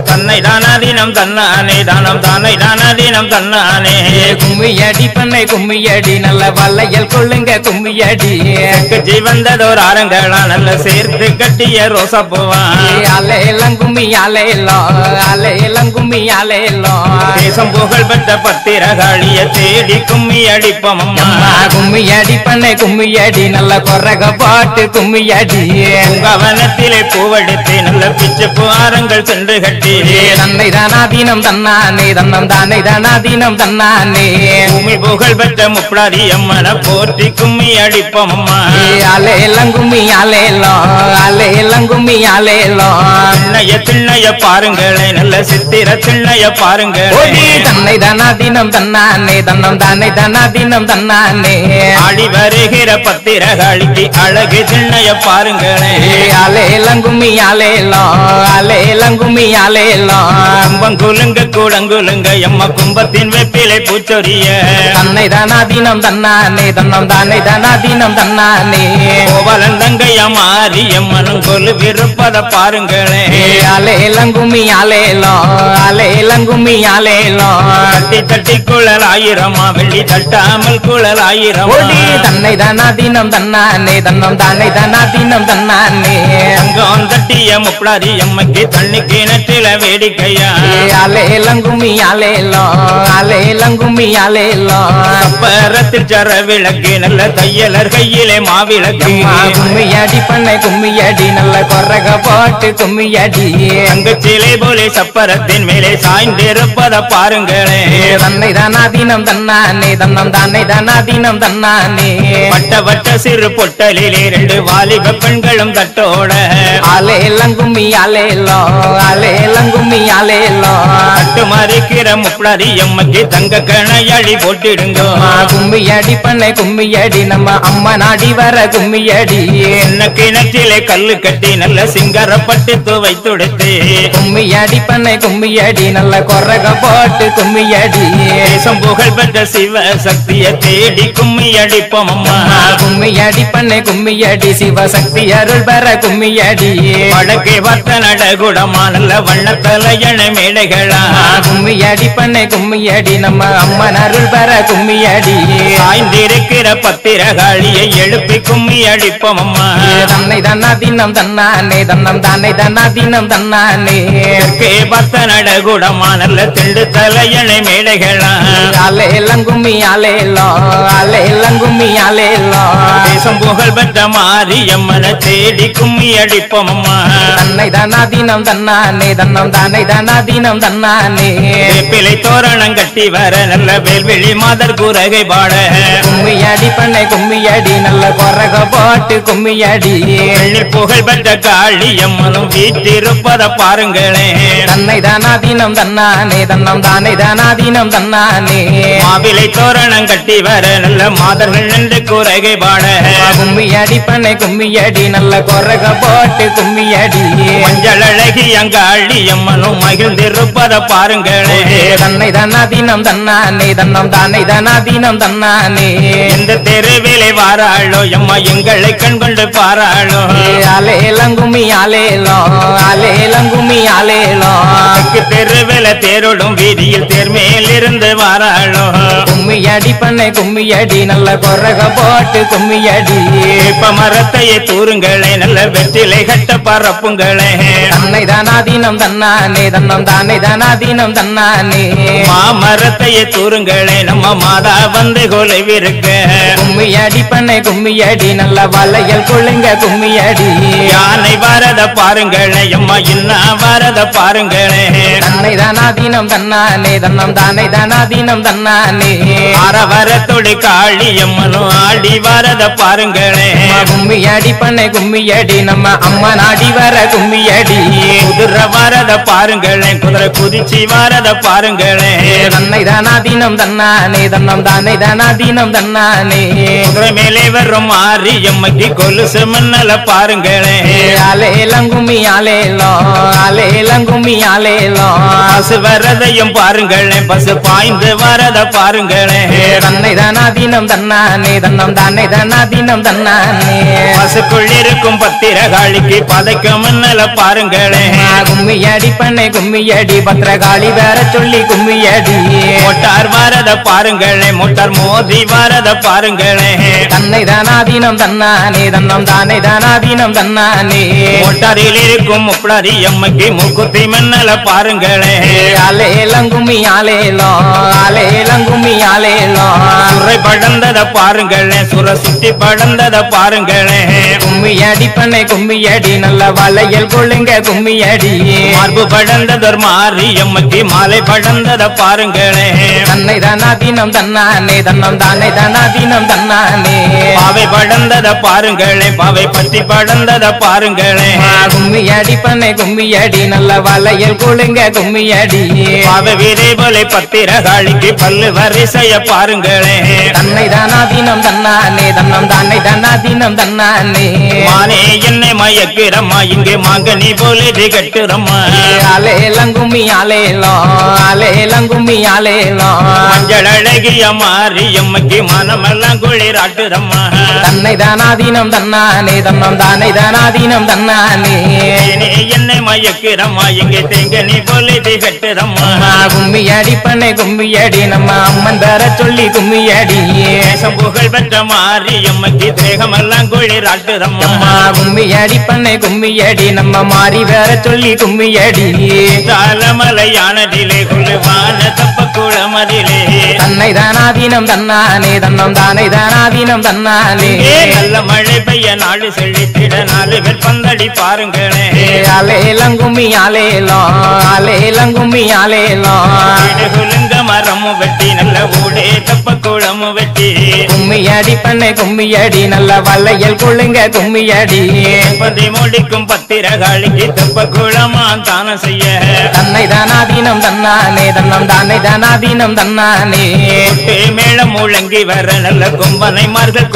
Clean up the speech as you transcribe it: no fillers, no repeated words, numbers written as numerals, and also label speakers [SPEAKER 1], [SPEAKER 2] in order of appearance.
[SPEAKER 1] தன்னை தானாதீனம் தன்னானே தானம் தானை தானாதீனம் தன்னானே
[SPEAKER 2] கும்மியடி பண்ணை கும்மியடி நல்ல வல்லையல் கொள்ளுங்க கும்மியடி
[SPEAKER 1] ஜீவந்ததோர் ஆரங்களா நல்ல சேர்த்து கட்டிய ரோசா பூவான்
[SPEAKER 2] அலையெல்லாம் கும்மி அலையெல்லாம் கும்மி அலையெல்லாம்
[SPEAKER 1] தேசம் புகழ் பெற்ற பத்திரகாளிய தேடி கும்மி அடிப்போம் அம்மா
[SPEAKER 2] கும்மியடி பண்ணை கும்மியடி நல்ல கொரக பாட்டு கும்மியடி
[SPEAKER 1] கவனத்திலே பூவெடுத்து நல்ல பிச்சு புகாரங்கள் சென்று கட்டி
[SPEAKER 2] தன்னை தானாதீனம் தன்னானே தன்னம் தானே தானாதீனம் தன்னானே
[SPEAKER 1] பூமி புகழ் பெற்ற முப்படாதி அம்மனை போற்றி கும்மி அடிப்போம் அம்மா
[SPEAKER 2] அலையெல்லாம் கும்மி அலையெல்லாம் கும்மி அலையெல்லாம்
[SPEAKER 1] திண்ணைய பாருங்களே நல்ல சித்திர திண்ணைய பாருங்களே
[SPEAKER 2] தன்னை தானாதீனம் தன்னானே தன்னம் தானே தானாதீனம் தன்னானே
[SPEAKER 1] ஆடி வருகிற பத்திரகாளிக்கு அழகு திண்ணைய பாருங்களே
[SPEAKER 2] அலையெல்லாம் கும்மி அலையெல்லாம் கும்மி அலையெல்லாம்
[SPEAKER 1] குலுங்க கூடங்குலுங்க எம்ம கும்பத்தின் வெப்பிலை பூச்சொரிய
[SPEAKER 2] தன்னை தானாதீனம் தன்னானே தன்னம் தானே தானாதீனம் தன்னானே
[SPEAKER 1] கோவலன் தங்கைய மாறி எம்மனும் கொலு விருப்பத பாருங்களே
[SPEAKER 2] அலையெல்லாம் கும்மி அலையெல்லாம் கும்மி அலையெல்லாம்
[SPEAKER 1] தட்டி தட்டி குழல் ஆயிரமா வெள்ளி தட்டாமல் குழல் ஆயிரம்
[SPEAKER 2] தன்னை தானாதீனம் தன்னானே தன்னம் தானே தானாதீனம் தன்னானே
[SPEAKER 1] அங்கம் தட்டிய முப்படாதி எம்மக்கு தண்ணி கிணற்றில வேடிக்கையா
[SPEAKER 2] அலையெல்லாம் கும்மி அலையெல்லாம் கும்மி அலையெல்லாம்
[SPEAKER 1] அப்பறத்தில் சர விளக்கு நல்ல தையலர் கையிலே மாவிளக்கு
[SPEAKER 2] கும்மியடி பண்ணை கும்மியடி நல்ல கொரக பாட்டு கும்மியடி
[SPEAKER 1] அங்கு சிலை போலே சப்பரத்தின் மேலே சாய்ந்திருப்பத பாருங்களே
[SPEAKER 2] தன்னை தானாதீனம் தன்னானே தன்னம் தானே தானாதீனம் தன்னானே
[SPEAKER 1] வட்ட வட்ட சிறு பொட்டலிலே 2 வாலிப பெண்களும் தட்டோட
[SPEAKER 2] அலையெல்லாம் கும்மி அலையெல்லாம் கும்மி அலையெல்லாம்
[SPEAKER 1] தட்டு மறிக்கிற முப்படாதி எம்மக்கு தங்க கணையடி போட்டிடுங்க
[SPEAKER 2] கும்மியடி பண்ணை கும்மியடி நம்ம அம்மா நாடி வர கும்மியடி
[SPEAKER 1] என்ன கிணற்றிலே கல்லு கட்டி நல்ல சிங்கரப்பட்டு துவைத்துடுத்து
[SPEAKER 2] கும்மியடி பண்ணை கும்மியடி நல்ல கொரக போட்டு கும்மியடி
[SPEAKER 1] தேசம் புகழ் பெற்ற சிவ சக்திய தேடி கும்மி அடிப்போம் அம்மா
[SPEAKER 2] கும்மியடி பண்ணை கும்மியடி சிவசக்தி அருள் பெற கும்மியடி
[SPEAKER 1] வடக்கே வத்த நடகுடமா நல்ல வண்ணத்தலையண மேடைகளா
[SPEAKER 2] கும்மியடி பண்ணை கும்மியடி நம்ம அம்மன் அருள் பெற கும்மியடி
[SPEAKER 1] சாய்ந்திருக்கிற பத்திரகாளியை எழுப்பி கும்மி அடிப்போம் அம்மா
[SPEAKER 2] தன்னை தானாதீனம் தன்னானே தன்னம் தானே தானாதீனம் தன்னானே
[SPEAKER 1] வத்த நடகுடமா நல்ல திண்டு தலையண மேடைகளா
[SPEAKER 2] அலையெல்லாம் கும்மி அலையெல்லாம் கும்மி அலையெல்லாம்
[SPEAKER 1] தேசம் புகழ் பெற்ற மாரியம்மனை தேடி கும்மி அடிப்போம் அம்மா
[SPEAKER 2] தன்னை தானாதீனம் தன்னானே தன்னம் தானே தானாதீனம் தன்னானே
[SPEAKER 1] பிள்ளை தோரணம் கட்டி வர நல்ல வேல்வெளி மாதர் குரகை பாட
[SPEAKER 2] கும்மியடி பண்ணை கும்மியடி நல்ல கொரக பாட்டு கும்மியடி
[SPEAKER 1] புகழ் பெற்ற காளியம்மனும் வீட்டிருப்பத பாருங்களே
[SPEAKER 2] தன்னை தானாதீனம் தன்னானே தன்னம் தானே தானாதீனம் தன்னானே
[SPEAKER 1] மாவிலை தோரணம் கட்டி வர நல்ல மாதர்கள் நின்று குரகை பாட
[SPEAKER 2] கும்மியடி பண்ணை கும்மியடி நல்ல கொரக பாட்டு கும்மியடி
[SPEAKER 1] மஞ்சள் அழகி அங்காளியம்மனும் மகிழ்ந்திருப்பத பாருங்களே
[SPEAKER 2] தன்னை தானாதீனம் தன்னானே தன்னம் தானே தானாதீனம் தன்னானே
[SPEAKER 1] இந்த தெருவிலே வாராளோ எம்மா எங்களை கண் கொண்டு பாராளோ
[SPEAKER 2] அலையெல்லாம் கும்மி அலையெல்லாம் கும்மி அலையெல்லாம்
[SPEAKER 1] தெருவில தேரோடும் வீதியில் தேர்மேல் இருந்து வாராளோ
[SPEAKER 2] கும்மியடி பண்ணை கும்மியடி நல்ல கொரக பாட்டு கும்மியடி
[SPEAKER 1] இப்ப மரத்தையே தூருங்களே நல்ல வெற்றிலை கட்ட பரப்புங்களே
[SPEAKER 2] தன்னை தானாதீனம் தன்னானே தன்னம் தானே தானாதீனம் தன்னானே
[SPEAKER 1] மாமரத்தையே தூருங்களே நம்ம மாதா வந்து கொலைவிருக்க
[SPEAKER 2] கும்மியடி பண்ணை கும்மியடி நல்ல வளையல் கொள்ளுங்க கும்மியடி
[SPEAKER 1] யானை வரத பாருங்களே அம்மா இன்னா வரத பாருங்களே
[SPEAKER 2] தன்னை தானாதீனம் தன்னானே தன்னம் தானே தானாதீனம் தன்னானே
[SPEAKER 1] அரவரத்தோடு காளியம்மனும் ஆடி வரத பாருங்களே
[SPEAKER 2] கும்மியடி பண்ணை கும்மியடி நம்ம அம்மா நாடி வர கும்மியடி
[SPEAKER 1] குதிரை வரத பாருங்களே குதிரை குதிச்சி வரத பாருங்களே
[SPEAKER 2] தன்னை தானாதீனம் தன்னானே தன்னம் தானே தானாதீனம் தன்னானே
[SPEAKER 1] குதிரை மேலே வரும் மாரியம்மக்கு கொலுச பசு மண்ணல பாருங்களே
[SPEAKER 2] ஆலேலங்கும்மி ஆலேலோ ஆலேலங்கும்மி ஆலேலோ
[SPEAKER 1] பசு வரதையும் பாருங்களே பசு பாய்ந்து வரத பாருங்களே
[SPEAKER 2] தன்னை தானாதீனம் தன்னானே தன்னம் தானே தானாதீனம் தன்னானே
[SPEAKER 1] பசுக்குள் இருக்கும் பத்திரகாளிக்கு பதைக்க மண்ணல பாருங்களே
[SPEAKER 2] கும்மியடி பண்ணை கும்மியடி பத்திரகாளி வேற சொல்லி கும்மியடி
[SPEAKER 1] மோட்டார் வரத பாருங்களே மோட்டார் மோதி வரத பாருங்களே
[SPEAKER 2] தன்னை தானாதீனம் தன்னானே தன்னம் தானே தானாதீனம் தன்னானே
[SPEAKER 1] மோட்டாரில் இருக்கும் முப்படாரி அம்மைக்கு மூக்குத்தி மண்ணல பாருங்களே
[SPEAKER 2] ஆலேலங்கும்மி ஆலேலோ ஆலேலங்கும்மி ஆலேலோ
[SPEAKER 1] சுரை படந்தத பாருங்களே சுர சுத்தி படந்தத பாருங்களே
[SPEAKER 2] கும்மியடி பண்ணை கும்மியடி நல்ல வளையல் கொள்ளுங்க கும்மியடி
[SPEAKER 1] மார்பு படந்ததொரு மாறி அம்மைக்கு மாலை படந்தத பாருங்களே
[SPEAKER 2] தன்னை தானாதீனம் தன்னானே தன்னம் தானே தானாதீனம் தன்னானே
[SPEAKER 1] பாவை படந்தத பாருங்களே பாவை பத்தி படந்தத பாருங்களே
[SPEAKER 2] கும்மியடி பண்ணை கும்மியடி நல்ல வளையல் கொள்ளுங்க கும்மியடி
[SPEAKER 1] பாவை வீரை போல பத்திரகாளிக்கு பல்லு வரிசைய பாருங்களே
[SPEAKER 2] தன்னை தானாதீனம் தன்னானே தன்னம் தானே தானாதீனம் தன்னானே
[SPEAKER 1] மானே என்னை மயக்கிறம்மா இங்கே மாங்கனி போல கட்டுறம்மா
[SPEAKER 2] ஆலேலங்கும்மி ஆலேலோ ஆலேலங்கும்மி ஆலேலோ
[SPEAKER 1] மஞ்சள் அழகிய மாறி அம்மைக்கு மனமெல்லாம் குளிராட்டுறம்மா
[SPEAKER 2] தன்னை தானாதீனம் தன்னானே தன்னம் தானே தானாதீனம் தன்னானே
[SPEAKER 1] என்னை மயக்கிறம்மா இங்கே தேங்கனி போல கட்டுறம்மா
[SPEAKER 2] கும்மியடி பண்ணை கும்மியடி நம்ம அம்மன் தர சொல்லி கும்மியடி
[SPEAKER 1] புகழ் பெற்ற மாறி அம்மைக்கு தேகமெல்லாம் குளிராட்டுறம்மா
[SPEAKER 2] கும்மியடி பண்ணை கும்மியடி நம்ம மாறி வேற சொல்லி கும்மியடி
[SPEAKER 1] தாளமலையானதிலே குழுவான தப்ப குளமதிலே
[SPEAKER 2] தன்னை தானாதீனம் தன்னானே தன்னம் தானே தானாதீனம் தன்னானே
[SPEAKER 1] நல்ல மழை பெய்ய நாடு செழித்திட 4 பேர் பந்தடி பாருங்களே
[SPEAKER 2] ஆலேலங்கும்மி ஆலேலோ ஆலேலங்கும்மி ஆலேலோ
[SPEAKER 1] குலுங்க மரமும் வெட்டி நல்ல ஊடே தப்ப குளமும் வெட்டி
[SPEAKER 2] கும்மியடி பண்ணை கும்மியடி நல்ல வளையல் கொள்ளுங்க கும்மியடி
[SPEAKER 1] பதி முடிக்கும் பத்திரகாளிக்கு தப்ப குளமா தானம் செய்ய
[SPEAKER 2] தன்னை தானாதீனம் தன்னானே தன்னம் தானே தானாதீனம் தன்னானே
[SPEAKER 1] மேளம் முழங்கி வர நல்ல கும்பனை மார்கள்